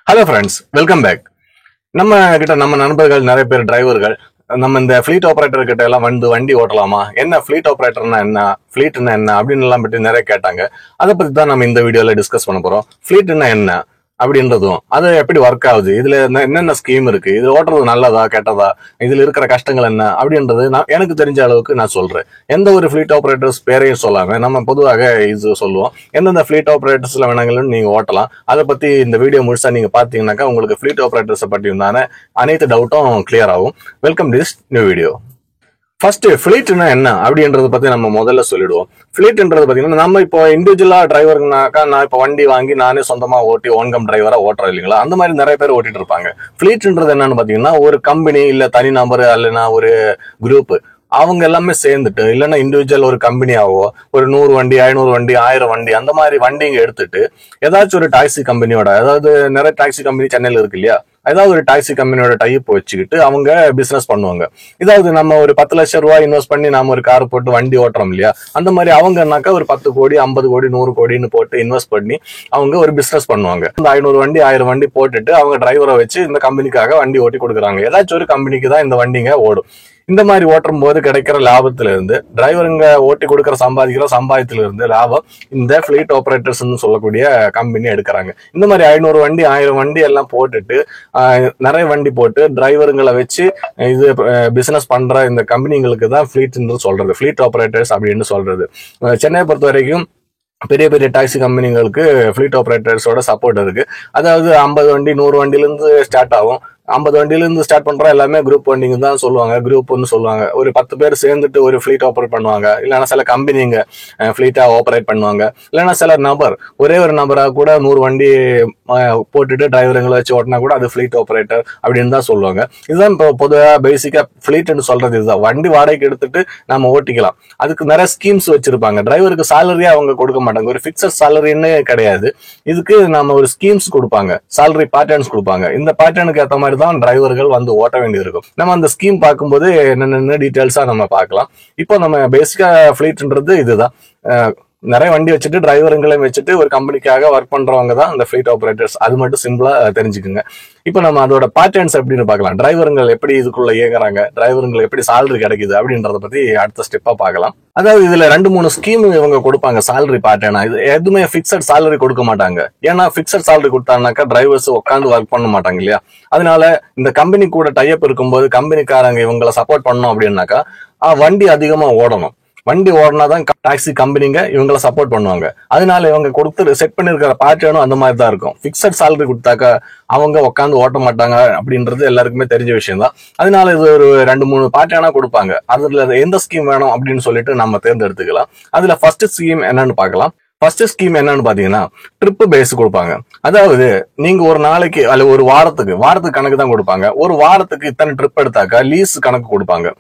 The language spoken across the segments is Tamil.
Hello friends, welcome back. நம்ம நண்பர்கள் நிறைய பேர் டிரைவர்கள் நம்ம இந்த ஃபிளீட் ஆபரேட்டர் கிட்ட எல்லாம் வந்து வண்டி ஓட்டலாமா, என்ன ஃபிளீட் ஆபரேட்டர்னா என்ன, ஃபிளீட்னா என்ன அப்படின்னு எல்லாம் பற்றி நிறைய கேட்டாங்க. அதை பத்தி தான் நம்ம இந்த வீடியோல டிஸ்கஸ் பண்ண போறோம். ஃபிளீட்னா என்ன அப்படின்றதும் அது எப்படி ஒர்க் ஆகுது, இதுல என்னென்ன ஸ்கீம் இருக்கு, இது ஓட்டுறது நல்லதா கெட்டதா, இதுல இருக்கிற கஷ்டங்கள் என்ன அப்படின்றது எனக்கு தெரிஞ்ச அளவுக்கு நான் சொல்றேன். எந்த ஒரு ஃபிளீட் ஆபரேட்டர்ஸ் பேரையும் சொல்லாம நம்ம பொதுவாக இது சொல்லுவோம். எந்தெந்த ஃபிளீட் ஆபரேட்டர்ஸ்ல வேணாங்களும் நீங்க ஓட்டலாம். அதை பத்தி இந்த வீடியோ முழுசா நீங்க பாத்தீங்கன்னாக்கா உங்களுக்கு ஃபிளீட் ஆபரேட்டர்ஸ் பத்தி உண்டான அனைத்து டவுட்டும் கிளியர் ஆகும். Welcome to this new video. First ஃபிளீட்னா என்ன அப்படின்றத பத்தி நம்ம முதல்ல சொல்லிடுவோம். ஃபிளீட்ன்றது பாத்தீங்கன்னா நம்ம இப்போ இண்டிவிஜுவலா டிரைவர்னாக்கா நான் இப்போ வண்டி வாங்கி நானே சொந்தமா ஓட்டி ஓன்கம் டிரைவரா ஓட்டுறேன் இல்லைங்களா, அந்த மாதிரி நிறைய பேர் ஓட்டிட்டு இருப்பாங்க. ஃபிளீட்ன்றது என்னன்னு பாத்தீங்கன்னா ஒரு கம்பெனி இல்ல தனி நபர் இல்லைன்னா ஒரு குரூப் அவங்க எல்லாமே சேர்ந்துட்டு இல்லைன்னா இண்டிவிஜுவல் ஒரு கம்பெனியாவோ ஒரு 100 வண்டி 500 வண்டி 1000 வண்டி அந்த மாதிரி வண்டிங்க எடுத்துட்டு ஏதாச்சும் ஒரு டாக்ஸி கம்பெனியோட, அதாவது நிறைய டாக்ஸி கம்பெனி சென்னையில இருக்கு இல்லையா, ஏதாவது ஒரு டாக்ஸி கம்பெனியோட டைப் வச்சுக்கிட்டு அவங்க பிசினஸ் பண்ணுவாங்க. இதாவது நம்ம ஒரு 10 லட்சம் ரூபாய் இன்வெஸ்ட் பண்ணி நாம ஒரு கார் போட்டு வண்டி ஓட்டுறோம் இல்லையா, அந்த மாதிரி அவங்கனாக்கா ஒரு 10 கோடி 50 கோடி 100 கோடின்னு போட்டு இன்வெஸ்ட் பண்ணி அவங்க ஒரு பிசினஸ் பண்ணுவாங்க. இந்த 500 வண்டி 1000 வண்டி போட்டுட்டு அவங்க டிரைவரை வச்சு இந்த கம்பெனிக்காக வண்டி ஓட்டி கொடுக்குறாங்க. ஏதாச்சும் ஒரு கம்பெனிக்கு தான் இந்த வண்டிங்க ஓடும். இந்த மாதிரி ஓட்டும் போது கிடைக்கிற லாபத்துல இருந்து டிரைவருங்க ஓட்டி கொடுக்கிற சம்பாதிக்கிற சம்பாதித்துல இருந்து லாபம் இந்த ஃபிளீட் ஆபரேட்டர்ஸ் சொல்லக்கூடிய கம்பெனி எடுக்கிறாங்க. இந்த மாதிரி 500 வண்டி 1000 வண்டி எல்லாம் போட்டுட்டு நிறைய வண்டி போட்டு டிரைவருங்களை வச்சு இது பிசினஸ் பண்ற இந்த கம்பெனிங்களுக்கு தான் ஃபிளீட் சொல்றது, ஃபிளீட் ஆபரேட்டர்ஸ் அப்படின்னு சொல்றது. சென்னையை பொறுத்த வரைக்கும் பெரிய பெரிய டாக்ஸி கம்பெனிகளுக்கு ஃபிளீட் ஆபரேட்டர்ஸோட சப்போர்ட் இருக்கு. அதாவது 50 வண்டி 100 வண்டில இருந்து ஸ்டார்ட் ஆகும். 50 வண்டியில இருந்து ஸ்டார்ட் பண்ற எல்லாமே குரூப் வண்டிங்க தான் சொல்லுவாங்க, குரூப்னு சொல்லுவாங்க. ஒரு 10 பேர் சேர்ந்துட்டு ஒரு ஃபிளீட் ஆபரேட் பண்ணுவாங்க. இல்லைன்னா சில கம்பெனிங்க ஃபிளீட்டா ஆபரேட் பண்ணுவாங்க. இல்லைன்னா சில நபர் ஒரே ஒரு நபராக கூட 100 வண்டி போட்டுட்டு டிரைவருங்களை வச்சு ஓட்டினா கூட அது ஃபிளீட் ஆபரேட்டர் அப்படின்னு தான் சொல்லுவாங்க. இதுதான் இப்போ பொதுவாக பேசிக்கா ஃபிளீட்னு சொல்றது. இதுதான் வண்டி வாடகைக்கு எடுத்துட்டு நம்ம ஓட்டிக்கலாம். அதுக்கு நிறைய ஸ்கீம்ஸ் வச்சிருப்பாங்க. டிரைவருக்கு சேலரியா அவங்க கொடுக்க மாட்டாங்க, ஒரு பிக்சட் சேலரின்னு கிடையாது. இதுக்கு நம்ம ஒரு ஸ்கீம்ஸ் கொடுப்பாங்க, சேலரி பேட்டர்ன்ஸ் கொடுப்பாங்க. இந்த பேட்டர்னுக்கு ஏற்ற மாதிரி தான் டிரைவர்கள் வந்து ஓட்ட வேண்டியது இருக்கும். நம்ம அந்த ஸ்கீம் பார்க்கும்போது என்னென்ன டீடைல்ஸா நம்ம பார்க்கலாம். இப்போ நம்ம பேசிக்கா ஃபிளீட்ன்றது இதுதான். நிறைய வண்டி வச்சுட்டு டிரைவருங்களையும் வச்சுட்டு ஒரு கம்பெனிக்காக ஒர்க் பண்றவங்க தான் அந்த ஃபிளீட் ஆபரேட்டர்ஸ். அது மட்டும் சிம்பிளா தெரிஞ்சுக்குங்க. இப்போ நம்ம அதோட பேட்டர்ன்ஸ் எப்படின்னு பார்க்கலாம். டிரைவருங்கள் எப்படி இதுக்குள்ள இயங்குறாங்க, டிரைவருங்களுக்கு எப்படி சேலரி கிடைக்குது அப்படின்றத பத்தி அடுத்த ஸ்டெப்பா பார்க்கலாம். அதாவது இதுல 2-3 ஸ்கீம் இவங்க கொடுப்பாங்க சேலரி பேட்டர்னா. இது எதுவுமே பிக்சட் சேலரி கொடுக்க மாட்டாங்க. ஏன்னா பிக்சட் சேலரி கொடுத்தாங்கனாக்கா டிரைவர்ஸ் உட்காந்து ஒர்க் பண்ண மாட்டாங்க இல்லையா. அதனால இந்த கம்பெனி கூட டைப் இருக்கும்போது கம்பெனிக்காரங்க இவங்களை சப்போர்ட் பண்ணணும் அப்படின்னாக்கா வண்டி அதிகமா ஓடணும். வண்டி ஓடினாதான் டாக்ஸி கம்பெனிங்க இவங்களை சப்போர்ட் பண்ணுவாங்க. அதனால இவங்க கொடுத்து செட் பண்ணிருக்கிற பேட்டர்னும் அந்த மாதிரி தான் இருக்கும். பிக்சட் சேலரி கொடுத்தாக்கா அவங்க உட்காந்து ஓட்ட மாட்டாங்க அப்படின்றது எல்லாருக்குமே தெரிஞ்ச விஷயம் தான். அதனால இது ஒரு 2-3 பேட்டர்னா கொடுப்பாங்க. அதுல எந்த ஸ்கீம் வேணும் அப்படின்னு சொல்லிட்டு நம்ம தேர்ந்தெடுத்துக்கலாம். அதுல ஃபர்ஸ்ட் ஸ்கீம் என்னன்னு பார்க்கலாம். ஃபர்ஸ்ட் ஸ்கீம் என்னன்னு பாத்தீங்கன்னா ட்ரிப் பேஸ் கொடுப்பாங்க. அதாவது நீங்க ஒரு நாளைக்கு அல்ல ஒரு வாரத்துக்கு கணக்கு தான் கொடுப்பாங்க. ஒரு வாரத்துக்கு இத்தனை ட்ரிப் எடுத்தாக்கா லீஸ் கணக்கு கொடுப்பாங்க.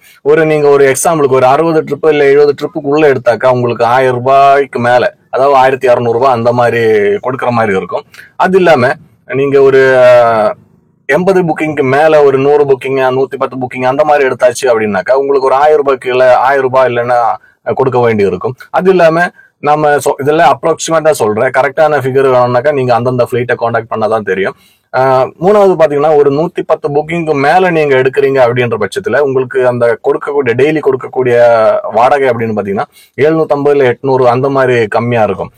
நீங்க ஒரு எக்ஸாம்பிளுக்கு ஒரு 60 ட்ரிப் இல்ல 70 ட்ரிப்புக்கு உள்ள எடுத்தாக்கா உங்களுக்கு 1000 ரூபாய்க்கு மேல, அதாவது 1200 ரூபாய் அந்த மாதிரி கொடுக்கற மாதிரி இருக்கும். அது இல்லாம நீங்க ஒரு 80 புக்கிங்க்கு மேல ஒரு 100 புக்கிங் 110 புக்கிங் அந்த மாதிரி எடுத்தாச்சு அப்படின்னாக்கா உங்களுக்கு ஒரு 1000 ரூபாய்க்கு இல்ல 1000 ரூபாய் இல்லைன்னா கொடுக்க வேண்டி இருக்கும். அது இல்லாம நம்ம இதெல்லாம் அப்ராக்சிமேட்டா சொல்றேன், கரெக்டான ஃபிகர் வேணும்னாக்கா நீங்க அந்தந்த ஃபிளைட்டை கான்டாக்ட் பண்ணாதான் தெரியும். மூணாவது பாத்தீங்கன்னா ஒரு 110 புக்கிங்க்கு மேல நீங்க எடுக்கிறீங்க அப்படின்ற பட்சத்துல உங்களுக்கு அந்த டெய்லி கொடுக்கக்கூடிய வாடகை அப்படின்னு பாத்தீங்கன்னா 750 இல்ல 800 அந்த மாதிரி கம்மியா இருக்கும்.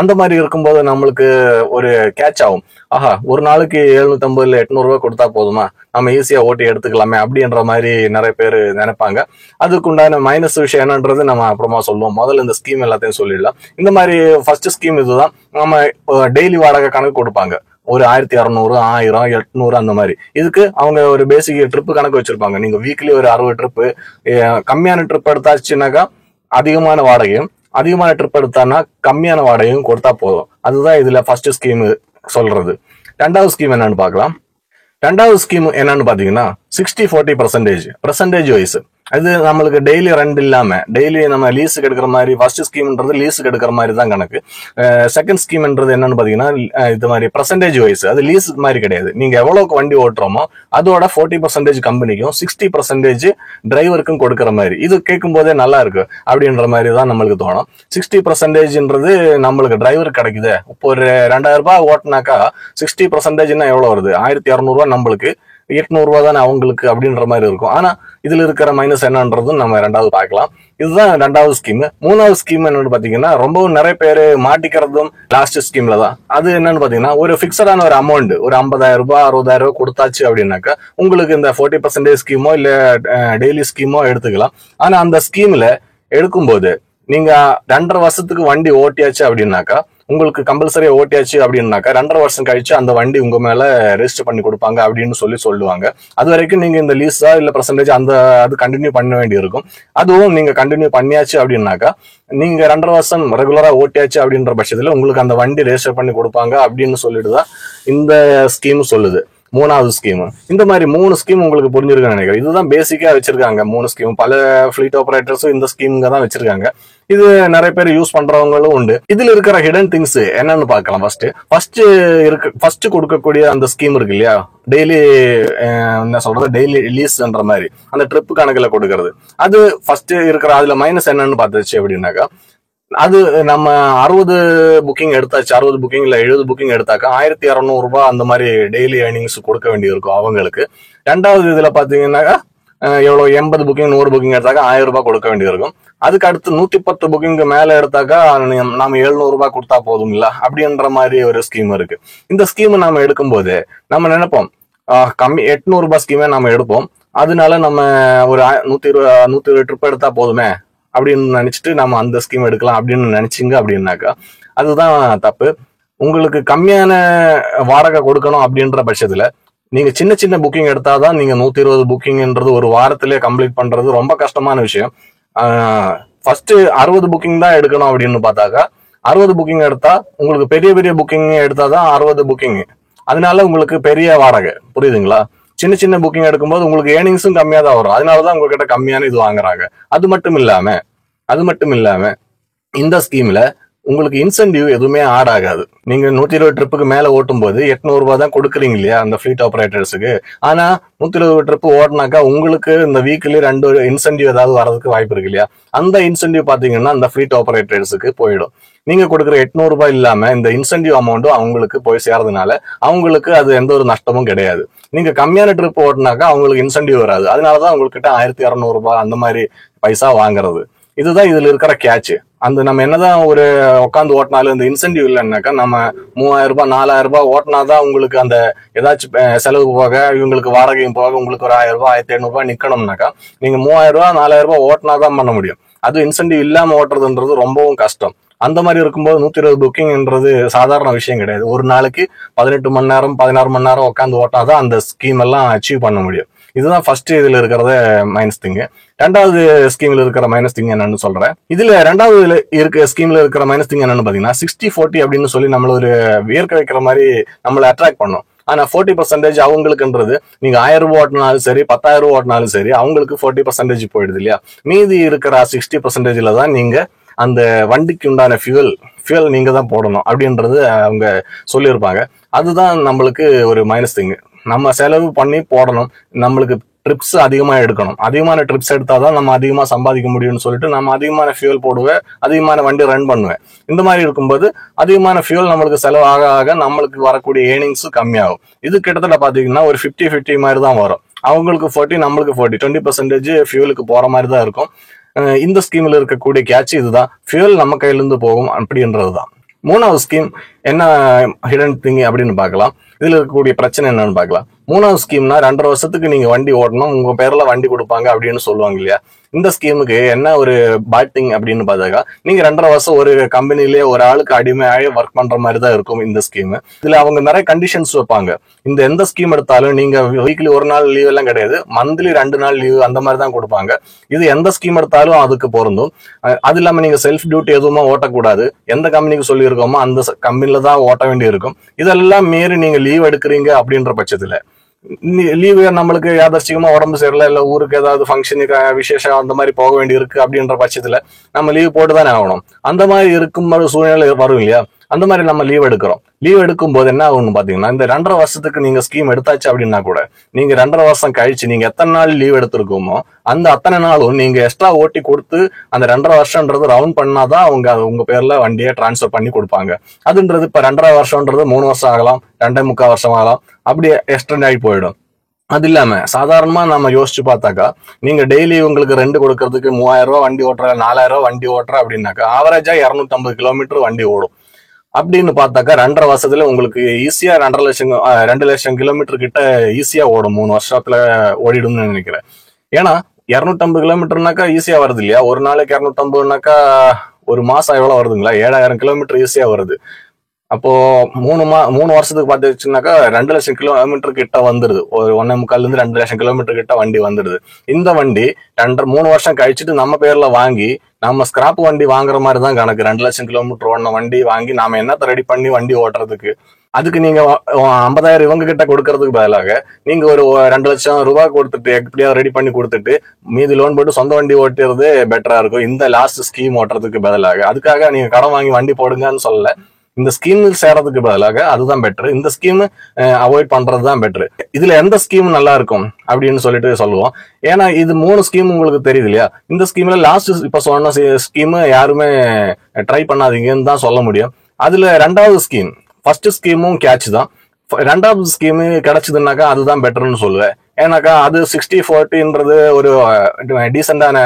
அந்த மாதிரி இருக்கும்போது நம்மளுக்கு ஒரு கேட்ச் ஆகும். ஆஹா, ஒரு நாளைக்கு 750 இல்ல 800 ரூபாய் கொடுத்தா போதுமா, நம்ம ஈஸியா ஓட்டி எடுத்துக்கலாமே அப்படின்ற மாதிரி நிறைய பேர் நினைப்பாங்க. அதுக்குண்டான மைனஸ் விஷயம் என்னன்றது நம்ம அப்புறமா சொல்லுவோம். முதல்ல இந்த ஸ்கீம் எல்லாத்தையும் சொல்லிடலாம். இந்த மாதிரி ஃபர்ஸ்ட் ஸ்கீம் இதுதான். நம்ம டெய்லி வாடகை கணக்கு கொடுப்பாங்க. ஒரு 1200 1000 800 அந்த மாதிரி. இதுக்கு அவங்க ஒரு பேசிக் ட்ரிப் கணக்கு வச்சிருப்பாங்க. நீங்க வீக்லி ஒரு 60 ட்ரிப்பு, கம்மியான ட்ரிப் எடுத்தாச்சுனாக்கா அதிகமான வாடகையும், அதிகமான ட்ரிப் எடுத்தான்னா கம்மியான வாடகையும் கொடுத்தா போதும். அதுதான் இதுல ஃபர்ஸ்ட் ஸ்கீம் சொல்றது. ரெண்டாவது ஸ்கீம் என்னன்னு பார்க்கலாம். ரெண்டாவது ஸ்கீம் என்னன்னு பாத்தீங்கன்னா 60-40% பர்சன்டேஜ் வைஸ். அது நம்மளுக்கு டெய்லி ரெண்ட் இல்லாம டெய்லி நம்ம லீஸுக்கு எடுக்கிற மாதிரி ஃபர்ஸ்ட் ஸ்கீம்ன்றது லீஸுக்கு எடுக்கிற மாதிரி தான் கணக்கு. செகண்ட் ஸ்கீம்ன்றது என்னன்னு பாத்தீங்கன்னா இது மாதிரி பர்சன்டேஜ் வைஸ், அது லீஸுக்கு மாதிரி கிடையாது. நீங்க எவ்வளவுக்கு வண்டி ஓட்டுறோமோ அதோட 40% கம்பெனிக்கும் 60% டிரைவருக்கும் கொடுக்குற மாதிரி. இது கேட்கும் போதே நல்லா இருக்கு அப்படின்ற மாதிரி தான் நம்மளுக்கு தோணும். 60%ன்றது நம்மளுக்கு டிரைவருக்கு கிடைக்குது. இப்போ ஒரு 2000 ரூபாய் ஓட்டினாக்கா 60%ன்னா எவ்வளவு வருது? 1200 நம்மளுக்கு, 800 தானே அவங்களுக்கு அப்படின்ற மாதிரி இருக்கும். ஆனா இதுல இருக்கிற மைனஸ் என்னன்றதும் நம்ம ரெண்டாவது பார்க்கலாம். இதுதான் ரெண்டாவது ஸ்கீம். மூணாவது ஸ்கீம் என்னன்னு பாத்தீங்கன்னா ரொம்பவும் நிறைய பேர் மாட்டிக்கிறதும் லாஸ்ட் ஸ்கீம்ல தான். அது என்னன்னு பாத்தீங்கன்னா ஒரு பிக்சடான ஒரு அமௌண்ட், ஒரு 50,000 ரூபாய் 60,000 ரூபாய் கொடுத்தாச்சு அப்படின்னாக்கா உங்களுக்கு இந்த 40% ஸ்கீமோ இல்ல டெய்லி ஸ்கீமோ எடுத்துக்கலாம். ஆனா அந்த ஸ்கீம்ல எடுக்கும்போது நீங்க 2.5 வருஷத்துக்கு வண்டி ஓட்டியாச்சு அப்படின்னாக்கா, உங்களுக்கு கம்பல்சரியா ஓட்டியாச்சு அப்படின்னாக்கா 2.5 வருஷம் கழிச்சு அந்த வண்டி உங்க மேல ரெஜிஸ்டர் பண்ணி கொடுப்பாங்க அப்படின்னு சொல்லுவாங்க. அது வரைக்கும் நீங்க இந்த லீஸா இல்ல பர்சன்டேஜ் அது கண்டினியூ பண்ண வேண்டி இருக்கும். அதுவும் நீங்க கண்டினியூ பண்ணியாச்சு அப்படின்னாக்கா நீங்க 2.5 வருஷம் ரெகுலரா ஓட்டியாச்சு அப்படின்ற பட்சத்துல உங்களுக்கு அந்த வண்டி ரெஜிஸ்டர் பண்ணி கொடுப்பாங்க அப்படின்னு சொல்லிட்டுதான் இந்த ஸ்கீம் சொல்லுது. மூணாவது ஸ்கீம். இந்த மாதிரி 3 ஸ்கீம் உங்களுக்கு புரிஞ்சிருக்குன்னு நினைக்கிறேன். இதுதான் பேசிக்கா வச்சிருக்காங்க 3 ஸ்கீம். பல ஃபிளீட் ஆபரேட்டர்ஸும் இந்த ஸ்கீம்ங்க தான் வச்சிருக்காங்க. இது நிறைய பேர் யூஸ் பண்றவங்களும் உண்டு. இதுல இருக்கிற ஹிடன் திங்ஸ் என்னன்னு பார்க்கலாம். ஃபர்ஸ்ட் கொடுக்கக்கூடிய அந்த ஸ்கீம் இருக்கு இல்லையா, டெய்லி என்ன சொல்றது, டெய்லி லீஸ்ன்ற மாதிரி அந்த ட்ரிப் கணக்குல கொடுக்கறது. அது ஃபர்ஸ்ட் இருக்கிற அதுல மைனஸ் என்னன்னு பார்த்துச்சு அப்படின்னாக்கா, அது நம்ம 60 புக்கிங் எடுத்தாச்சு, 60 புக்கிங் இல்ல 70 புக்கிங் எடுத்தாக்கா 1200 ரூபாய் அந்த மாதிரி டெய்லி ஏர்னிங்ஸ் கொடுக்க வேண்டி இருக்கும் அவங்களுக்கு. ரெண்டாவது இதுல பாத்தீங்கன்னாக்கா எவ்வளவு 80 புக்கிங் 100 புக்கிங் எடுத்தாக்கா 1000 ரூபாய் கொடுக்க வேண்டியிருக்கும். அதுக்கு அடுத்து 110 புக்கிங்க்கு மேல எடுத்தாக்கா நாம 700 ரூபாய் கொடுத்தா போதும் இல்ல அப்படின்ற மாதிரி ஒரு ஸ்கீம் இருக்கு. இந்த ஸ்கீம் நாம எடுக்கும் போது நம்ம நினைப்போம் கம்மி 800 ரூபாய் ஸ்கீமே நாம எடுப்போம், அதனால நம்ம ஒரு 120 ட்ரிப் எடுத்தா போதுமே அப்படின்னு நினைச்சிட்டு நம்ம அந்த ஸ்கீம் எடுக்கலாம் அப்படின்னு நினைச்சிங்க அப்படின்னாக்கா அதுதான் தப்பு. உங்களுக்கு கம்மியான வாடகை கொடுக்கணும் அப்படின்ற பட்சத்துல நீங்க சின்ன சின்ன புக்கிங் எடுத்தாதான் நீங்க 120 புக்கிங்ன்றது ஒரு வாரத்திலே கம்ப்ளீட் பண்றது ரொம்ப கஷ்டமான விஷயம். ஃபர்ஸ்ட் 60 புக்கிங் தான் எடுக்கணும் அப்படின்னு பார்த்தாக்கா 60 புக்கிங் எடுத்தா உங்களுக்கு பெரிய பெரிய புக்கிங் எடுத்தாதான் 60 புக்கிங், அதனால உங்களுக்கு பெரிய வாடகை. புரியுதுங்களா? சின்ன சின்ன புக்கிங் எடுக்கும்போது உங்களுக்கு ஏர்னிங்ஸும் கம்மியா தான் வரும், அதனாலதான் உங்ககிட்ட கம்மியான இது வாங்குறாங்க. அது மட்டும் இல்லாம இந்த ஸ்கீம்ல உங்களுக்கு இன்சென்டிவ் எதுவுமே ஆட் ஆகாது. நீங்க 120 ட்ரிப்புக்கு மேல ஓட்டும் போது 800 ரூபாய் தான் கொடுக்குறீங்க இல்லையா அந்த ஃபிளீட் ஆபரேட்டர்ஸுக்கு. ஆனா 120 ட்ரிப் ஓட்டினாக்கா உங்களுக்கு இந்த வீக்லி 2 இன்சென்டிவ் ஏதாவது வரதுக்கு வாய்ப்பு இருக்கு இல்லையா. அந்த இன்சென்டிவ் பாத்தீங்கன்னா அந்த ஃபிளீட் ஆபரேட்டர்ஸுக்கு போயிடும். நீங்க கொடுக்குற 800 ரூபாய் இல்லாம இந்த இன்சென்டிவ் அமௌண்ட்டும் அவங்களுக்கு போய் சேர்றதுனால அவங்களுக்கு அது எந்த ஒரு நஷ்டமும் கிடையாது. நீங்க கம்மியான ட்ரிப் ஓட்டினாக்கா அவங்களுக்கு இன்சென்டிவ் வராது, அதனாலதான் உங்ககிட்ட 1200 ரூபாய் அந்த மாதிரி பைசா வாங்குறது. இதுதான் இதுல இருக்கிற கேட்ச். அந்த நம்ம என்னதான் ஒரு உட்காந்து ஓட்டினாலும் இந்த இன்சென்டிவ் இல்லைன்னாக்கா நம்ம 3000 ரூபாய் 4000 ரூபாய் ஓட்டினாதான் உங்களுக்கு அந்த ஏதாச்சும் செலவு போக இவங்களுக்கு வாடகையும் போக உங்களுக்கு ஒரு 1000 ரூபாய் 1500 ரூபாய் நிக்கணும்னாக்கா நீங்க 3000 ரூபாய் 4000 ரூபாய் ஓட்டினாதான் பண்ண முடியும். அது இன்சென்டிவ் இல்லாம ஓட்டுறதுன்றது ரொம்பவும் கஷ்டம். அந்த மாதிரி இருக்கும்போது 120 புக்கிங்ன்றது சாதாரண விஷயம் கிடையாது. ஒரு நாளைக்கு 18 மணி நேரம் 16 மணி நேரம் உட்காந்து ஓட்டாதான் அந்த ஸ்கீம் எல்லாம் அச்சீவ் பண்ண முடியும். இதுதான் ஃபர்ஸ்ட் இதுல இருக்கிறத மைனஸ் திங். ரெண்டாவது ஸ்கீம்ல இருக்கிற மைனஸ் திங் என்னன்னு சொல்றேன். இதுல ரெண்டாவது இருக்க ஸ்கீம்ல இருக்கிற மைனஸ் திங் என்னன்னு பாத்தீங்கன்னா 60-40 அப்படின்னு சொல்லி நம்மள ஒரு வியர்க்க வைக்கிற மாதிரி நம்மளை அட்ராக்ட் பண்ணும். ஆனா 40% அவங்களுக்குன்றது நீங்க 1000 ரூபாய் ஓட்டினாலும் சரி 10,000 ரூபாய் ஓட்டினாலும் சரி அவங்களுக்கு 40% போயிடுது இல்லையா. மீதி இருக்கிற 60%ல தான் நீங்க அந்த வண்டிக்கு உண்டான ஃபியூல் நீங்க தான் போடணும் அப்படின்றது அவங்க சொல்லியிருப்பாங்க. அதுதான் நம்மளுக்கு ஒரு மைனஸ் திங். நம்ம செலவு பண்ணி போடணும், நம்மளுக்கு ட்ரிப்ஸ் அதிகமா எடுக்கணும், அதிகமான ட்ரிப்ஸ் எடுத்தாதான் நம்ம அதிகமா சம்பாதிக்க முடியும்னு சொல்லிட்டு நம்ம அதிகமான ஃபியூல் போடுவேன், அதிகமான வண்டி ரன் பண்ணுவேன். இந்த மாதிரி இருக்கும்போது அதிகமான ஃபியூல் நம்மளுக்கு செலவு ஆக ஆக நம்மளுக்கு வரக்கூடிய ஏர்னிங்ஸும் கம்மியாகும். இது கிட்டத்தட்ட பாத்தீங்கன்னா ஒரு 50-50 மாதிரி தான் வரும். அவங்களுக்கு 40 நம்மளுக்கு 40, 20% ஃபியூலுக்கு போற மாதிரி தான் இருக்கும். இந்த ஸ்கீம்ல இருக்கக்கூடிய கேட்ச் இதுதான், ஃபியூல் நம்ம கையில இருந்து போகும் அப்படின்றதுதான். மூணாவது ஸ்கீம் என்ன ஹிடன் திங் அப்படின்னு பார்க்கலாம். இதுல இருக்கக்கூடிய பிரச்சனை என்னன்னு பார்க்கலாம். மூணாவது ஸ்கீம்னா 2.5 வருஷத்துக்கு நீங்க வண்டி ஓட்டணும், உங்க பேர்ல வண்டி கொடுப்பாங்க அப்படின்னு சொல்லுவாங்க இல்லையா. இந்த ஸ்கீமுக்கு என்ன ஒரு பேட் திங் அப்படின்னு பார்த்தாக்கா நீங்க 2.5 வருஷம் ஒரு கம்பெனிலேயே ஒரு ஆளுக்கு அடிமையாகி ஒர்க் பண்ற மாதிரி தான் இருக்கும் இந்த ஸ்கீம். இதுல அவங்க நிறைய கண்டிஷன்ஸ் வைப்பாங்க. இந்த எந்த ஸ்கீம் எடுத்தாலும் நீங்க வீக்லி 1 நாள் லீவ் எல்லாம் கிடையாது, மந்த்லி 2 நாள் லீவ் அந்த மாதிரி தான் கொடுப்பாங்க. இது எந்த ஸ்கீம் எடுத்தாலும் அதுக்கு பொருந்தும். அது இல்லாம நீங்க செல்ஃப் டியூட்டி எதுவுமே ஓட்டக்கூடாது, எந்த கம்பெனிக்கு சொல்லியிருக்கோமோ அந்த கம்பெனில தான் ஓட்ட வேண்டி இருக்கும். இதெல்லாம் மீறி நீங்க லீவ் எடுக்கிறீங்க அப்படின்ற பட்சத்துல லீவு நம்மளுக்கு யாதர்ச்சிகமா உடம்பு சரியில்லை, இல்ல ஊருக்கு ஏதாவது ஃபங்க்ஷனுக்கு விசேஷம் அந்த மாதிரி போக வேண்டி இருக்கு அப்படின்ற பட்சத்துல நம்ம லீவ் போட்டு தானே ஆகணும். அந்த மாதிரி இருக்கும் சூழ்நிலை வரும் இல்லையா? அந்த மாதிரி நம்ம லீவ் எடுக்கிறோம். லீவ் எடுக்கும் போது என்ன ஆகும்னு பாத்தீங்கன்னா, இந்த 2.5 வருஷத்துக்கு நீங்க ஸ்கீம் எடுத்தாச்சு அப்படின்னா கூட, நீங்க 2.5 வருஷம் கழிச்சு நீங்க எத்தனை நாள் லீவ் எடுத்திருக்கோமோ அந்த அத்தனை நாளும் நீங்க எக்ஸ்ட்ரா ஓட்டி கொடுத்து அந்த 2.5 வருஷம்ன்றது ரவுண்ட் பண்ணாதான் அவங்க உங்க பேர்ல வண்டியை டிரான்ஸ்ஃபர் பண்ணி கொடுப்பாங்க. அதுன்றது இப்ப 2.5 வருஷம்ன்றது 3 வருஷம் ஆகலாம், 2.25 வருஷம் ஆகலாம், அப்படியே எக்ஸ்டெண்ட் ஆகி போயிடும். அது இல்லாம சாதாரணமா நம்ம யோசிச்சு பார்த்தாக்கா, நீங்க டெய்லி உங்களுக்கு ரெண்ட் கொடுக்கறதுக்கு 3000 ரூபாய் வண்டி ஓட்டுற, 4000 ரூபாய் வண்டி ஓட்டுற அப்படின்னாக்கா ஆவரேஜா 250 கிலோமீட்டர் வண்டி ஓடும். அப்படின்னு பார்த்தாக்கா 2.5 வருஷத்துல உங்களுக்கு ஈஸியா 2 லட்சம் கிலோமீட்டர் கிட்ட ஈஸியா ஓடும். 3 வருஷத்துல ஓடிடும்னு நினைக்கிறேன். ஏன்னா 250 கிலோமீட்டர்னாக்கா ஈஸியா வருது இல்லையா? ஒரு நாளைக்கு 250னாக்கா ஒரு மாசம் எவ்வளவு வருதுங்களா? 7000 கிலோமீட்டர் ஈஸியா வருது. அப்போ 3 வருஷத்துக்கு பார்த்துச்சுனாக்கா 2 லட்சம் கிலோமீட்டர் கிட்ட வந்துருது. ஒரு 1.25 2 லட்சம் கிலோமீட்டர் கிட்ட வண்டி வந்துடுது. இந்த வண்டி 3 வருஷம் கழிச்சுட்டு நம்ம பேர்ல வாங்கி நம்ம ஸ்கிராப் வண்டி வாங்குற மாதிரி தான் கணக்கு. 2 லட்சம் கிலோமீட்டர் ஓடின வண்டி வாங்கி நாம என்னத்த ரெடி பண்ணி வண்டி ஓட்டுறதுக்கு? அதுக்கு நீங்க 50,000 இவங்க கிட்ட கொடுக்கறதுக்கு பதிலாக நீங்க ஒரு 2 லட்சம் ரூபாய் கொடுத்துட்டு எப்படியாவது ரெடி பண்ணி கொடுத்துட்டு மீதி லோன் போட்டு சொந்த வண்டி ஓட்டுறது பெட்டரா இருக்கும், இந்த லாஸ்ட் ஸ்கீம் ஓட்டுறதுக்கு பதிலாக. அதுக்காக நீங்க கடன் வாங்கி வண்டி போடுங்கன்னு சொல்லல, இந்த ஸ்கீம் சேரதுக்கு பதிலாக அதுதான் பெட்டர். இந்த ஸ்கீம் அவாய்ட் பண்றதுதான் பெட்டர். இதுல எந்த ஸ்கீம் நல்லா இருக்கும் அப்படின்னு சொல்லிட்டு சொல்லுவோம். ஏன்னா இது 3 ஸ்கீம் உங்களுக்கு தெரியுது இல்லையா? இந்த ஸ்கீம்ல லாஸ்ட் இப்ப சொன்ன ஸ்கீம் யாருமே ட்ரை பண்ணாதீங்கன்னு தான் சொல்ல முடியும். அதுல 2வது ஸ்கீம், ஃபர்ஸ்ட் ஸ்கீமும் கேட்ச் தான். 2வது ஸ்கீம் கிடைச்சதுன்னாக்கா அதுதான் பெட்டர்னு சொல்லுவேன். ஏன்னாக்கா அது 60-40ன்றது ஒரு டீசெண்டான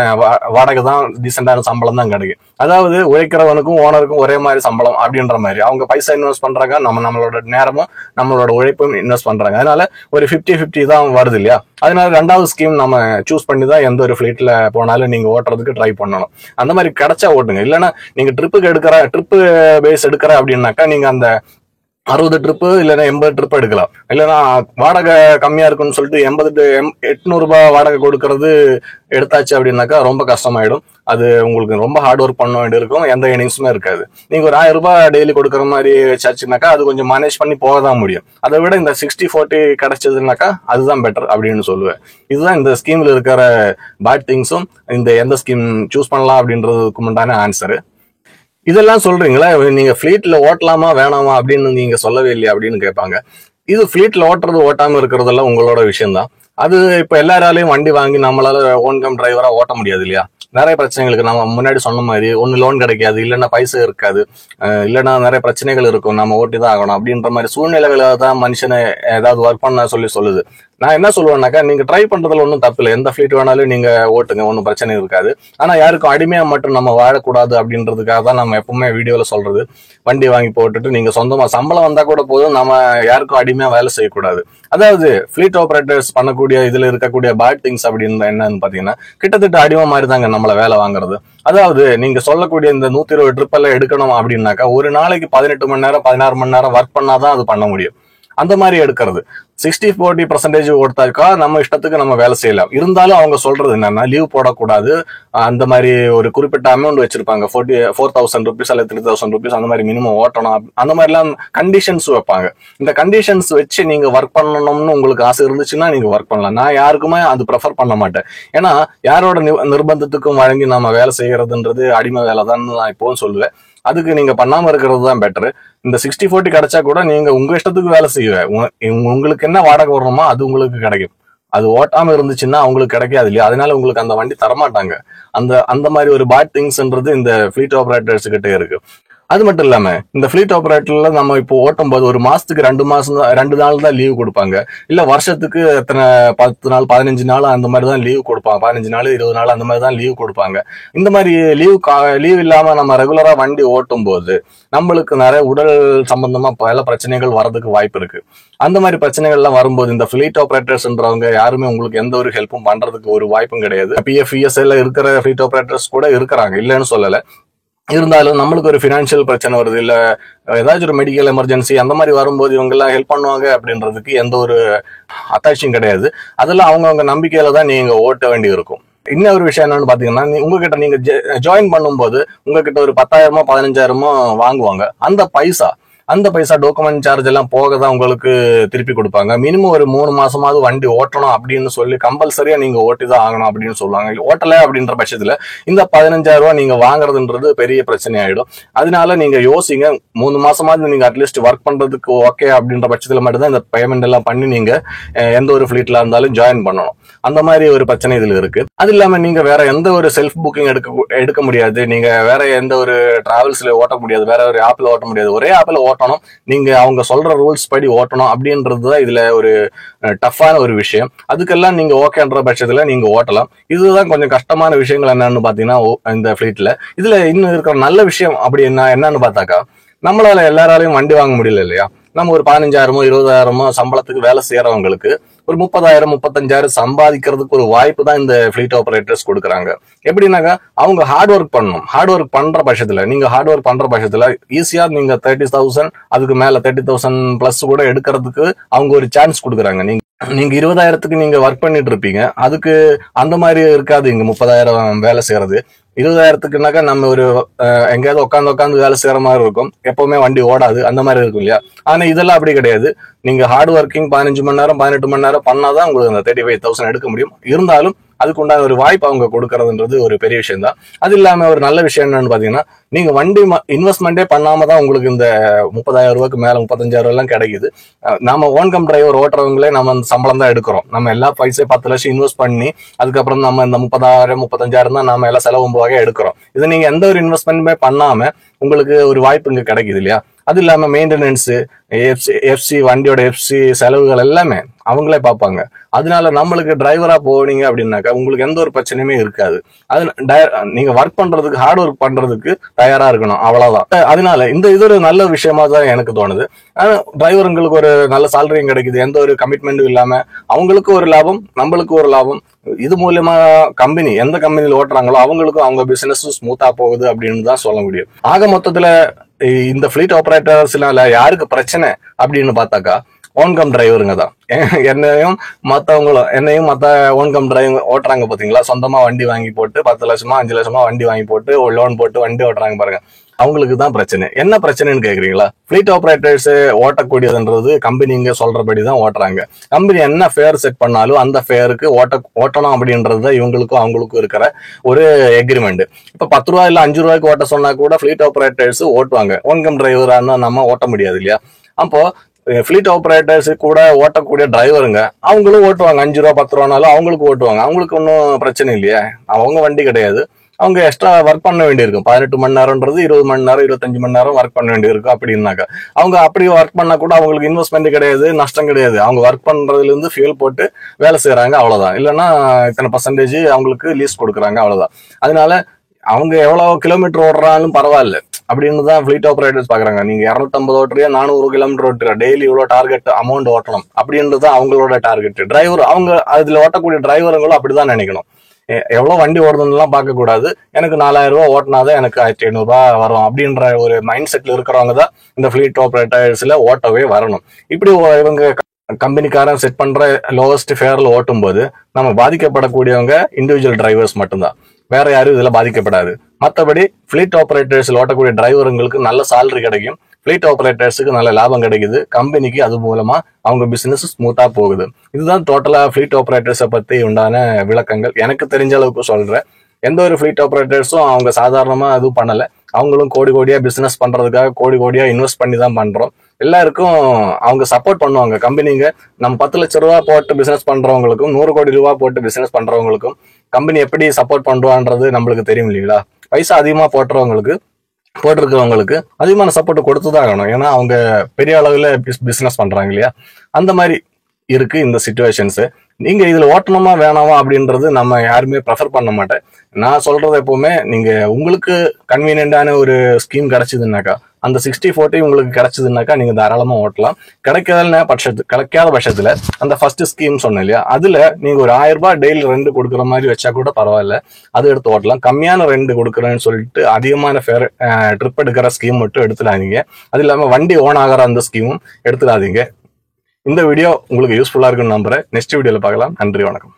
வாடகை தான், டீசெண்டான சம்பளம் தான் கிடைக்கும். அதாவது உழைக்கிறவனுக்கும் ஓனருக்கும் ஒரே மாதிரி சம்பளம் அப்படின்ற மாதிரி அவங்க பைசா இன்வெஸ்ட் பண்றாங்க, நம்மளோட நேரமும் நம்மளோட உழைப்பும் இன்வெஸ்ட் பண்றாங்க. அதனால ஒரு 50-50 தான் வருது இல்லையா? அதனால 2வது ஸ்கீம் நம்ம சூஸ் பண்ணி தான் எந்த ஒரு ஃபிளைட்ல போனாலும் நீங்க ஓட்டுறதுக்கு ட்ரை பண்ணணும். அந்த மாதிரி கிடைச்சா ஓட்டுங்க. இல்லைன்னா நீங்க ட்ரிப்பு பேஸ் எடுக்கிற அப்படின்னாக்கா நீங்க அந்த 60 ட்ரிப்பு இல்லைன்னா 80 ட்ரிப் எடுக்கலாம். இல்லைன்னா வாடகை கம்மியா இருக்குன்னு சொல்லிட்டு 800 ரூபாய் வாடகை கொடுக்கறது எடுத்தாச்சு அப்படின்னாக்கா ரொம்ப கஷ்டமாயிடும். அது உங்களுக்கு ரொம்ப ஹார்ட் ஒர்க் பண்ண வேண்டி இருக்கும், எந்த ஏர்னிங்ஸுமே இருக்காது. நீங்க ஒரு 1000 ரூபாய் டெய்லி கொடுக்குற மாதிரி வச்சாச்சுனாக்கா அது கொஞ்சம் மேனேஜ் பண்ணி போக தான் முடியும். அதை விட இந்த 60-40 கிடைச்சதுனாக்கா அதுதான் பெட்டர் அப்படின்னு சொல்லுவேன். இதுதான் இந்த ஸ்கீம்ல இருக்கிற பேட் திங்ஸும் இந்த எந்த ஸ்கீம் சூஸ் பண்ணலாம் அப்படின்றதுக்கு உண்டான ஆன்சரு. இதெல்லாம் சொல்றீங்களா, நீங்க ஃபிளீட்ல ஓட்டலாமா வேணாமா அப்படின்னு நீங்க சொல்லவே இல்லையா அப்படின்னு கேட்பாங்க. இது ஃபிளீட்ல ஓட்டுறது ஓட்டாம இருக்கிறதெல்லாம் உங்களோட விஷயம் தான். அது இப்ப எல்லாராலையும் வண்டி வாங்கி நம்மளால ஓன் கம் டிரைவரா ஓட்ட முடியாது இல்லையா? நிறைய பிரச்சனைகளுக்கு நம்ம முன்னாடி சொன்ன மாதிரி ஒன்னு லோன் கிடைக்காது, இல்லைன்னா பைசா இருக்காது, இல்லைன்னா நிறைய பிரச்சனைகள் இருக்கும், நம்ம ஓட்டி தான் ஆகணும் அப்படின்ற மாதிரி சூழ்நிலைகளை தான் மனுஷனை ஏதாவது ஒர்க் பண்ண சொல்லுது. நான் என்ன சொல்லுவேன்னாக்கா, நீங்க ட்ரை பண்றதுல ஒன்றும் தப்பு இல்லை, எந்த ஃபிளீட் வேணாலும் நீங்க ஓட்டுங்க, ஒன்றும் பிரச்சனை இருக்காது. ஆனா யாருக்கும் அடிமையா மட்டும் நம்ம வாழக்கூடாது அப்படின்றதுக்காக தான் நம்ம எப்பவுமே வீடியோல சொல்றது, வண்டி வாங்கி போட்டுட்டு நீங்க சொந்தமா சம்பளம் வந்தா கூட போதும், நம்ம யாருக்கும் அடிமையா வேலை செய்யக்கூடாது. அதாவது ஃபிளீட் ஆபரேட்டர்ஸ் பண்ணக்கூடிய இதுல இருக்கக்கூடிய பேட் திங்ஸ் அப்படின்னு என்னன்னு பாத்தீங்கன்னா, கிட்டத்தட்ட அடிமை மாதிரி தாங்க நம்மள வேலை வாங்குறது. அதாவது நீங்க சொல்லக்கூடிய இந்த 120 ட்ரிப் எல்லாம் எடுக்கணும் அப்படின்னாக்கா ஒரு நாளைக்கு 18 மணி நேரம் 16 மணி நேரம் ஒர்க் பண்ணாதான் அது பண்ண முடியும். அந்த மாதிரி எடுக்கிறது 60-40% கொடுத்தாக்கா நம்ம இஷ்டத்துக்கு நம்ம வேலை செய்யலாம். இருந்தாலும் அவங்க சொல்றது என்னன்னா, லீவ் போடக்கூடாது, அந்த மாதிரி ஒரு குறிப்பிட்ட அமௌண்ட் வச்சிருப்பாங்க, 4,000 rupees அல்ல 3,000 rupees அந்த மாதிரி மினிமம் ஓட்டணும், அந்த மாதிரி எல்லாம் கண்டிஷன்ஸ் வைப்பாங்க. இந்த கண்டிஷன்ஸ் வச்சு நீங்க ஒர்க் பண்ணணும்னு உங்களுக்கு ஆசை இருந்துச்சுன்னா நீங்க ஒர்க் பண்ணலாம். நான் யாருக்குமே அது ப்ரெஃபர் பண்ண மாட்டேன். ஏன்னா யாரோட நிர்பந்தத்துக்கும் வழங்கி நம்ம வேலை செய்யறதுன்றது அடிமை வேலை தான் நான் இப்போவும் சொல்லுவேன். அதுக்கு நீங்க பண்ணாம இருக்கிறது தான் பெட்டர். இந்த 60-40 கிடைச்சா கூட நீங்க உங்க இஷ்டத்துக்கு வேலை செய்வேன். உங்களுக்கு என்ன வாடகை வரணுமோ அது உங்களுக்கு கிடைக்கும். அது ஓட்டாம இருந்துச்சுன்னா அவங்களுக்கு கிடைக்காது இல்லையா? அதனால உங்களுக்கு அந்த வண்டி தரமாட்டாங்க. அந்த மாதிரி ஒரு பேட் திங்ஸ்ன்றது இந்த ஃபிளீட் ஆபரேட்டர்ஸ் கிட்டே இருக்கு. அது மட்டும் இல்லாம இந்த ஃபிளீட் ஆபரேட்டர்ல நம்ம இப்போ ஓட்டும் போது ஒரு மாசத்துக்கு 2 நாள் தான் லீவ் கொடுப்பாங்க, இல்ல வருஷத்துக்கு எத்தனை 10 நாள் 15 நாள் அந்த மாதிரி தான் லீவ் கொடுப்பாங்க, 15 நாள் 20 நாள் அந்த மாதிரி தான் லீவ் கொடுப்பாங்க. இந்த மாதிரி லீவ் இல்லாம நம்ம ரெகுலரா வண்டி ஓட்டும் போது நம்மளுக்கு நிறைய உடல் சம்பந்தமா பல பிரச்சனைகள் வரதுக்கு வாய்ப்பு இருக்கு. அந்த மாதிரி பிரச்சனைகள்லாம் வரும்போது இந்த ஃபிளீட் ஆபரேட்டர்ஸ்ன்றவங்க யாருமே உங்களுக்கு எந்த ஒரு ஹெல்ப்பும் பண்றதுக்கு ஒரு வாய்ப்பும் கிடையாது. PF ESL இருக்கிற ஃபிளீட் ஆபரேட்டர்ஸ் கூட இருக்கிறாங்க, இல்லைன்னு சொல்லல. இருந்தாலும் நம்மளுக்கு ஒரு பினான்சியல் பிரச்சனை வருது, இல்ல ஏதாச்சும் ஒரு மெடிக்கல் எமர்ஜென்சி அந்த மாதிரி வரும்போது இவங்க எல்லாம் ஹெல்ப் பண்ணுவாங்க அப்படின்றதுக்கு எந்த ஒரு அத்தாட்சியும் கிடையாது. அதெல்லாம் அவங்கவுங்க நம்பிக்கையில தான் நீங்க ஓட்ட வேண்டி இருக்கும். இன்னொரு விஷயம் என்னன்னு பாத்தீங்கன்னா, உங்ககிட்ட நீங்க ஜாயின் பண்ணும்போது உங்ககிட்ட ஒரு 10,000 15,000 வாங்குவாங்க. அந்த பைசா அந்த பைசா டாக்குமெண்ட் சார்ஜ் எல்லாம் போக தான் உங்களுக்கு திருப்பி கொடுப்பாங்க. மினிமம் ஒரு 3 மாசமாவது வண்டி ஓட்டணும் அப்படின்னு சொல்லி கம்பல்சரியா நீங்க ஓட்டி தான் ஆகணும் அப்படின்னு சொல்லுவாங்க. ஓட்டல அப்படின்ற பட்சத்துல இந்த 15,000 ரூபாய் நீங்க வாங்குறதுன்றது பெரிய பிரச்சனை ஆயிடும். அதனால நீங்க யோசிங்க, 3 மாசமாவது நீங்க அட்லீஸ்ட் ஒர்க் பண்றதுக்கு ஓகே அப்படின்ற பட்சத்துல மட்டும்தான் இந்த பேமெண்ட் எல்லாம் பண்ணி நீங்க எந்த ஒரு ஃபிளீட்ல இருந்தாலும் ஜாயின் பண்ணணும். அந்த மாதிரி ஒரு பிரச்சனை இதுல இருக்கு. அது இல்லாம நீங்க வேற எந்த ஒரு செல்ஃப் புக்கிங் எடுக்க முடியாது. நீங்க வேற எந்த ஒரு டிராவல்ஸ்ல ஓட்ட முடியாது, வேற ஒரு ஆப்ல ஓட்ட முடியாது. ஒரே ஆப்ல ஓட்டணும், நீங்க அவங்க சொல்ற ரூல்ஸ் படி ஓட்டணும் அப்படின்றதுதான் இதுல ஒரு டஃப்பான ஒரு விஷயம். அதுக்கெல்லாம் நீங்க ஓகேன்ற பட்சத்துல நீங்க ஓட்டலாம். இதுதான் கொஞ்சம் கஷ்டமான விஷயங்கள் என்னன்னு பாத்தீங்கன்னா இந்த ஃபிளீட்ல. இதுல இன்னும் இருக்கிற நல்ல விஷயம் அப்படி என்னன்னு பார்த்தாக்கா, நம்மளால எல்லாராலையும் வண்டி வாங்க முடியல இல்லையா? நம்ம ஒரு 15,000 20,000 சம்பளத்துக்கு வேலை செய்யறவங்களுக்கு ஒரு 30,000 35,000 சம்பாதிக்கிறதுக்கு ஒரு வாய்ப்பு தான் இந்த ஃபிளீட் ஆபரேட்டர்ஸ் கொடுக்குறாங்க. எப்படின்னாக்கா அவங்க ஹார்ட் ஒர்க் பண்ணணும். ஹார்ட் ஒர்க் பண்ற பட்சத்துல ஈஸியா நீங்க 30,000 அதுக்கு மேல 30,000 பிளஸ் கூட எடுக்கிறதுக்கு அவங்க ஒரு சான்ஸ் கொடுக்குறாங்க. நீங்க 20,000க்கு நீங்க ஒர்க் பண்ணிட்டு இருப்பீங்க, அதுக்கு அந்த மாதிரி இருக்காது. இங்க 30,000 வேலை செய்யறது. 20,000க்குனாக்கா நம்ம ஒரு எங்கேயாவது உட்காந்து வேலை செய்யற மாதிரி இருக்கும். எப்பவுமே வண்டி ஓடாது, அந்த மாதிரி இருக்கும் இல்லையா? ஆனா இதெல்லாம் அப்படி கிடையாது. நீங்க ஹார்ட் ஒர்க்கிங் 15 மணி நேரம் 18 மணி நேரம் பண்ணாதான் உங்களுக்கு அந்த 35,000 எடுக்க முடியும். இருந்தாலும் அதுக்கு உண்டான ஒரு வாய்ப்பு அவங்க கொடுக்கறதுன்றது ஒரு பெரிய விஷயம் தான். அது இல்லாம ஒரு நல்ல விஷயம் என்னன்னு பாத்தீங்கன்னா, நீங்க வண்டி இன்வெஸ்ட்மெண்டே பண்ணாம தான் உங்களுக்கு இந்த 30,000 ரூபாய்க்கு மேல 35,000 எல்லாம் கிடைக்குது. நம்ம ஓன் கம் டிரைவர் ஓட்டுறவங்களே நம்ம அந்த சம்பளம் தான் எடுக்கிறோம். நம்ம எல்லா பைசா 10 லட்சம் இன்வெஸ்ட் பண்ணி அதுக்கப்புறம் நம்ம இந்த 30,000 35,000 தான் நம்ம எல்லாம் செலவு போக எடுக்கிறோம். இதை நீங்க எந்த ஒரு இன்வெஸ்ட்மெண்ட்டுமே பண்ணாம உங்களுக்கு ஒரு வாய்ப்பு இங்க கிடைக்குது இல்லையா? அது இல்லாம மெயின்டெனன்ஸ், எஃப்சி வண்டியோட எஃப்சி செலவுகள் எல்லாமே அவங்களே பார்ப்பாங்க. அதனால நம்மளுக்கு டிரைவரா போனீங்க அப்படின்னாக்கா உங்களுக்கு எந்த ஒரு பிரச்சனையுமே இருக்காது. அது நீங்க ஒர்க் பண்றதுக்கு ஹார்ட் ஒர்க் பண்றதுக்கு தயாரா இருக்கணும், அவ்வளவுதான். அதனால இது ஒரு நல்ல விஷயமா தான் எனக்கு தோணுது. டிரைவருங்களுக்கு ஒரு நல்ல சேலரியும் கிடைக்குது, எந்த ஒரு கமிட்மெண்ட்டும் இல்லாம அவங்களுக்கு ஒரு லாபம், நம்மளுக்கு ஒரு லாபம். இது மூலமா எந்த கம்பெனியில் ஓட்டுறாங்களோ அவங்களுக்கும் அவங்க பிசினஸ் ஸ்மூத்தா போகுது அப்படின்னு தான் சொல்ல முடியும். ஆக மொத்தத்துல இந்த ஃபிளீட் ஆபரேட்டர்ஸ்னால யாருக்கு பிரச்சனை அப்படின்னு பார்த்தாக்கா ஓன்கம் டிரைவருங்க தான். என்னையும் மத்த ஓன்கம் டிரைவர் ஓட்டுறாங்க பாத்தீங்களா, சொந்தமா வண்டி வாங்கி போட்டு 10 லட்சமா 5 லட்சமா வண்டி வாங்கி போட்டு லோன் போட்டு வண்டி ஓட்டுறாங்க பாருங்க, அவங்களுக்கு தான் பிரச்சனை. என்ன பிரச்சனைன்னு கேக்குறீங்களா? ஃபிளீட் ஆபரேட்டர்ஸ் ஓட்டக்கூடியதுன்றது கம்பெனிங்க சொல்றபடிதான் ஓட்டுறாங்க. கம்பெனி என்ன ஃபேர் செட் பண்ணாலும் அந்த ஃபேருக்கு ஓட்டணும் அப்படின்றது இவங்களுக்கும் அவங்களுக்கும் இருக்கிற ஒரு எக்ரிமெண்ட். இப்ப 10 ரூபாய் இல்ல 5 ரூபாய்க்கு ஓட்ட சொன்னா கூட ஃபிளீட் ஆபரேட்டர்ஸ் ஓட்டுவாங்க. ஓன்கம் டிரைவரா நம்ம ஓட்ட முடியாது இல்லையா? அப்போ ஃபிளீட் ஆபரேட்டர்ஸ் கூட ஓட்டக்கூடிய டிரைவருங்க அவங்களும் ஓட்டுவாங்க. 5 ரூபா 10 ரூபானாலும் அவங்களுக்கு ஓட்டுவாங்க. அவங்களுக்கு ஒன்றும் பிரச்சனை இல்லையா? அவங்க வண்டி கிடையாது, அவங்க எக்ஸ்ட்ரா ஒர்க் பண்ண வேண்டியிருக்கும். 18 மணி நேரம்ன்றது 20 மணி நேரம் 25 மணி நேரம் ஒர்க் பண்ண வேண்டியிருக்கும். அப்படின்னாக்கா அவங்க அப்படி ஒர்க் பண்ணா கூட அவங்களுக்கு இன்வெஸ்ட்மெண்ட் கிடையாது, நஷ்டம் கிடையாது. அவங்க ஒர்க் பண்றதுல இருந்து ஃபியூல் போட்டு வேலை செய்யறாங்க, அவ்வளவுதான். இல்லைன்னா இத்தனை பர்சன்டேஜ் அவங்களுக்கு லீஸ் கொடுக்குறாங்க, அவ்வளவுதான். அதனால அவங்க எவ்வளவு கிலோமீட்டர் ஓடுறாலும் பரவாயில்ல அப்படின்னு தான் ஃபிளீட் ஆபரேட்டர்ஸ் பாக்குறாங்க. நீங்க 250 ஓட்டுறியா 400 கிலோமீட்டர் ஓட்டுறியா, டெய்லி இவ்வளவு டார்கெட் அமௌண்ட் ஓட்டணும் அப்படின்றது அவங்களோட டார்கெட். டிரைவர் அவங்க அதுல ஓட்டக்கூடிய டிரைவருங்களும் அப்படிதான் நினைக்கணும். எவ்வளவு வண்டி ஓடுதுன்னு பார்க்க கூடாது. எனக்கு 4,000 ரூபாய் ஓட்டினாதான் எனக்கு 1,500 ரூபாய் வரும் அப்படின்ற ஒரு மைண்ட் செட்ல இருக்கிறவங்க தான் இந்த ஃபிளீட் ஆபரேட்டர்ஸ்ல ஓட்டவே வரணும். இப்படி இவங்க கம்பெனிக்காரன் செட் பண்ற லோவஸ்ட் ஃபேர்ல ஓட்டும் போது நம்ம பாதிக்கப்படக்கூடியவங்க இண்டிவிஜுவல் டிரைவர்ஸ் மட்டும்தான், வேற யாரும் இதுல பாதிக்கப்படாது. மற்றபடி ஃபிளீட் ஆபரேட்டர்ஸ்ல ஓட்டக்கூடிய டிரைவருங்களுக்கு நல்ல சேலரி கிடைக்கும், ஃபிளீட் ஆபரேட்டர்ஸுக்கு நல்ல லாபம் கிடைக்குது, கம்பெனிக்கு அது மூலமா அவங்க பிசினஸ் ஸ்மூத்தா போகுது. இதுதான் டோட்டலா ஃபிளீட் ஆபரேட்டர்ஸை பத்தி உண்டான விளக்கங்கள். எனக்கு தெரிஞ்ச அளவுக்கு சொல்றேன். எந்த ஒரு ஃபிளீட் ஆபரேட்டர்ஸும் அவங்க சாதாரணமா எதுவும் பண்ணல. அவங்களும் கோடி கோடியா பிசினஸ் பண்றதுக்காக கோடி கோடியா இன்வெஸ்ட் பண்ணி தான் பண்றோம். எல்லாருக்கும் அவங்க சப்போர்ட் பண்ணுவாங்க. கம்பெனிங்க நம்ம 10 லட்சம் ரூபாய் போட்டு பிசினஸ் பண்றவங்களுக்கும் 100 கோடி ரூபாய் போட்டு பிசினஸ் பண்றவங்களுக்கும் கம்பெனி எப்படி சப்போர்ட் பண்ணுவான்றது நம்மளுக்கு தெரியும் இல்லைங்களா? பைசா அதிகமா போட்டிருக்கிறவங்களுக்கு அதிகமான சப்போர்ட் கொடுத்துதான் ஆகணும். ஏன்னா அவங்க பெரிய அளவுல பிசினஸ் பண்றாங்க இல்லையா? அந்த மாதிரி இருக்கு இந்த சிச்சுவேஷன்ஸ். நீங்க இதுல ஓட்டணுமா வேணாமா அப்படின்றது நம்ம யாருமே ப்ரெஃபர் பண்ண மாட்டேன். நான் சொல்றது எப்பவுமே, நீங்க உங்களுக்கு கன்வீனியன்டான ஒரு ஸ்கீம் கிடைச்சதுன்னாக்கா, அந்த 60-40 உங்களுக்கு கிடைச்சதுன்னாக்கா நீங்க தாராளமா ஓட்டலாம். கிடைக்காத பட்சத்துல அந்த ஃபர்ஸ்ட் ஸ்கீம் சொன்னேன் இல்லையா, அதுல நீங்க ஒரு 1000 ரூபாய் டெய்லி ரெண்ட் கொடுக்குற மாதிரி வச்சா கூட பரவாயில்ல, அது எடுத்து ஓட்டலாம். கம்மியான ரெண்ட் கொடுக்குறேன்னு சொல்லிட்டு அதிகமான ஃபேர் ட்ரிப் எடுக்கிற ஸ்கீம் மட்டும் எடுத்துடாதீங்க. அது இல்லாம வண்டி ஓன் ஆகிற அந்த ஸ்கீமும் எடுத்துடாதீங்க. இந்த வீடியோ உங்களுக்கு யூஸ்ஃபுல்லா இருக்குன்னு நம்புறேன். நெக்ஸ்ட் வீடியோல பார்க்கலாம். நன்றி, வணக்கம்.